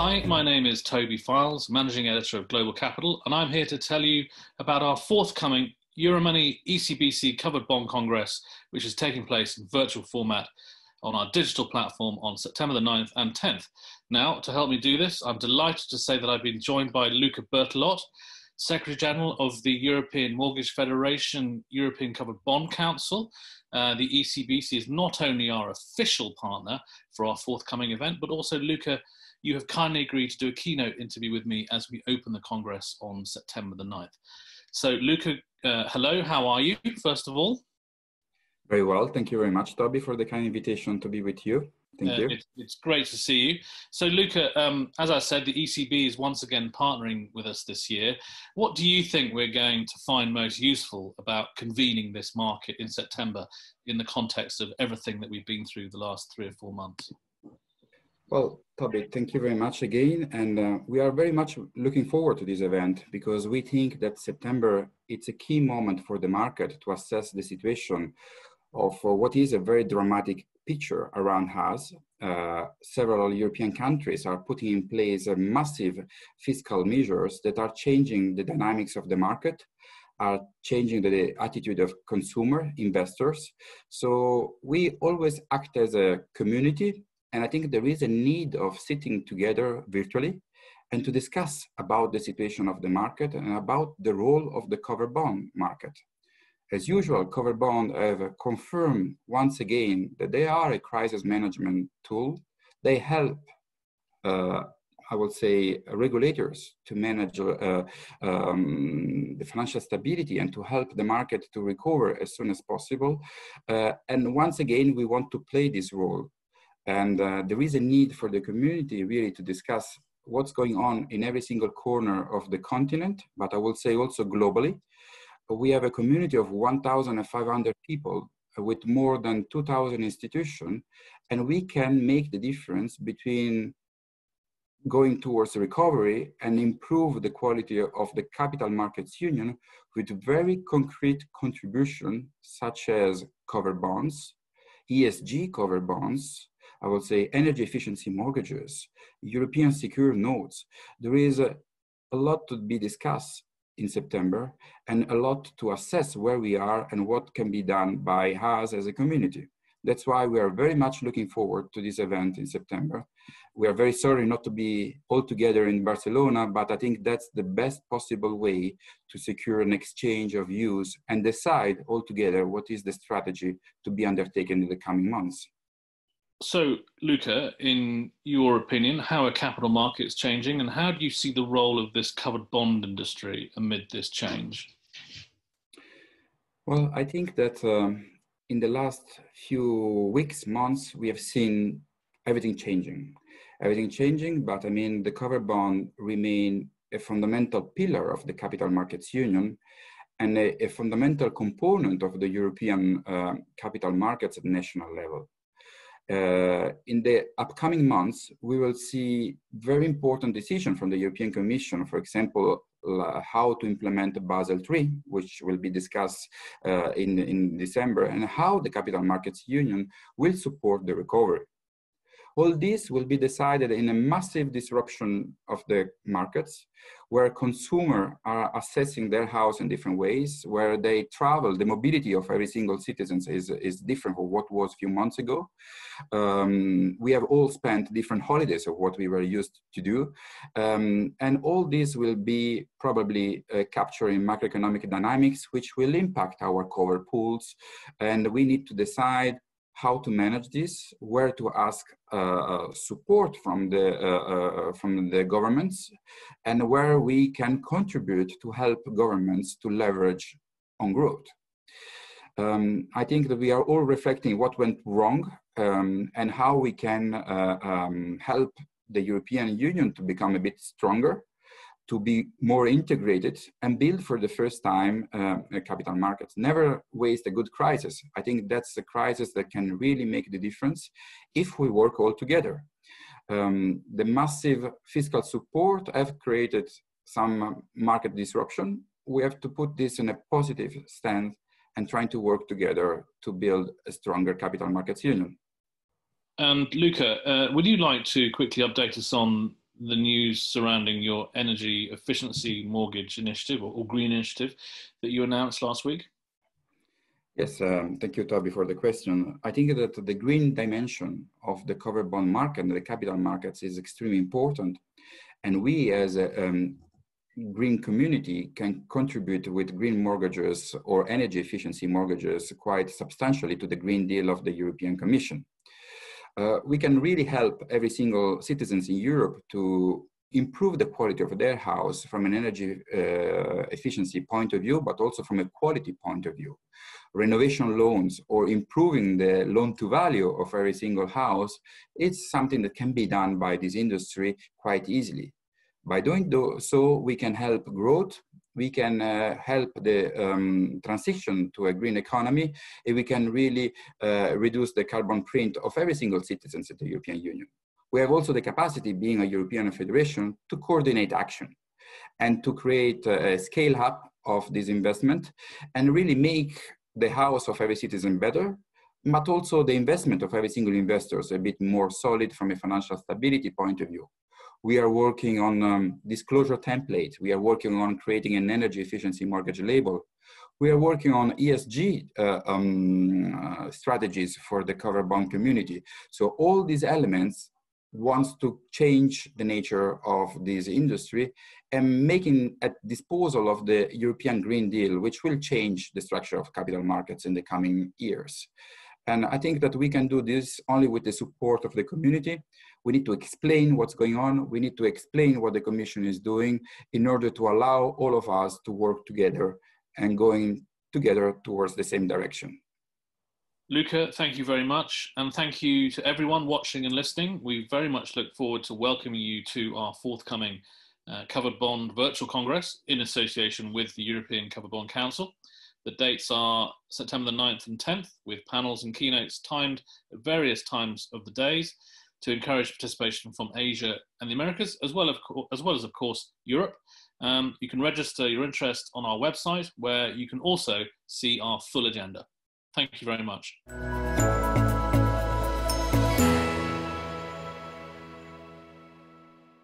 Hi, my name is Toby Files, Managing Editor of Global Capital, and I'm here to tell you about our forthcoming Euromoney ECBC Covered Bond Congress, which is taking place in virtual format on our digital platform on September the 9th and 10th. Now, to help me do this, I'm delighted to say that I've been joined by Luca Bertalot, Secretary General of the European Mortgage Federation European Covered Bond Council. The ECBC is not only our official partner for our forthcoming event, but also, Luca, you have kindly agreed to do a keynote interview with me as we open the Congress on September the 9th. So, Luca, hello, how are you, first of all? Very well, thank you very much, Toby, for the kind invitation to be with you. Thank you. It's great to see you. So, Luca, as I said, the ECB is once again partnering with us this year. What do you think we're going to find most useful about convening this market in September in the context of everything that we've been through the last 3 or 4 months? Well, Toby, thank you very much again. And we are very much looking forward to this event because we think that September, it's a key moment for the market to assess the situation of what is a very dramatic picture around us. Several European countries are putting in place massive fiscal measures that are changing the dynamics of the market, are changing the attitude of consumer investors. So we always act as a community, and I think there is a need of sitting together virtually and to discuss about the situation of the market and about the role of the covered bond market. As usual, covered bonds have confirmed once again that they are a crisis management tool. They help, I would say, regulators to manage the financial stability and to help the market to recover as soon as possible. And once again, we want to play this role. And there is a need for the community really to discuss what's going on in every single corner of the continent, but I will say also globally. We have a community of 1,500 people with more than 2,000 institutions, and we can make the difference between going towards recovery and improve the quality of the capital markets union with very concrete contribution, such as covered bonds, ESG covered bonds, I would say energy efficiency mortgages, European secured notes. There is a lot to be discussed in September and a lot to assess where we are and what can be done by us as a community. That's why we are very much looking forward to this event in September. We are very sorry not to be all together in Barcelona, but I think that's the best possible way to secure an exchange of views and decide all together what is the strategy to be undertaken in the coming months. So, Luca, in your opinion, how are capital markets changing, and how do you see the role of this covered bond industry amid this change? Well, I think that in the last few weeks, months, we have seen everything changing. Everything changing, but I mean, the covered bond remain a fundamental pillar of the capital markets union and a fundamental component of the European capital markets at national level. In the upcoming months, we will see very important decisions from the European Commission, for example, how to implement Basel III, which will be discussed in December, and how the Capital Markets Union will support the recovery. All this will be decided in a massive disruption of the markets, where consumers are assessing their house in different ways, where they travel, the mobility of every single citizen is different from what was a few months ago. We have all spent different holidays of what we were used to do. And all this will be probably capturing macroeconomic dynamics, which will impact our cover pools. And we need to decide how to manage this, where to ask support from the governments, and where we can contribute to help governments to leverage on growth. I think that we are all reflecting what went wrong and how we can help the European Union to become a bit stronger, to be more integrated and build for the first time capital markets. Never waste a good crisis. I think that's a crisis that can really make the difference if we work all together. The massive fiscal support have created some market disruption. We have to put this in a positive stand and trying to work together to build a stronger capital markets union. And Luca, would you like to quickly update us on the news surrounding your energy efficiency mortgage initiative or green initiative that you announced last week? Yes, thank you, Toby, for the question. I think that the green dimension of the covered bond market and the capital markets is extremely important. And we as a green community can contribute with green mortgages or energy efficiency mortgages quite substantially to the Green Deal of the European Commission. We can really help every single citizens in Europe to improve the quality of their house from an energy efficiency point of view, but also from a quality point of view. Renovation loans or improving the loan to value of every single house, it's something that can be done by this industry quite easily. By doing so, we can help growth, we can help the transition to a green economy, and we can really reduce the carbon print of every single citizen in the European Union. We have also the capacity, being a European federation, to coordinate action and to create a scale up of this investment and really make the house of every citizen better, but also the investment of every single investor a bit more solid from a financial stability point of view. We are working on disclosure template. We are working on creating an energy efficiency mortgage label. We are working on ESG strategies for the covered bond community. So all these elements wants to change the nature of this industry and making at disposal of the European Green Deal, which will change the structure of capital markets in the coming years. And I think that we can do this only with the support of the community. We need to explain what's going on. We need to explain what the Commission is doing in order to allow all of us to work together and going together towards the same direction. Luca, thank you very much. And thank you to everyone watching and listening. We very much look forward to welcoming you to our forthcoming Covered Bond Virtual Congress in association with the European Covered Bond Council. The dates are September the 9th and 10th, with panels and keynotes timed at various times of the days to encourage participation from Asia and the Americas, as well as, of course, Europe. You can register your interest on our website, where you can also see our full agenda. Thank you very much.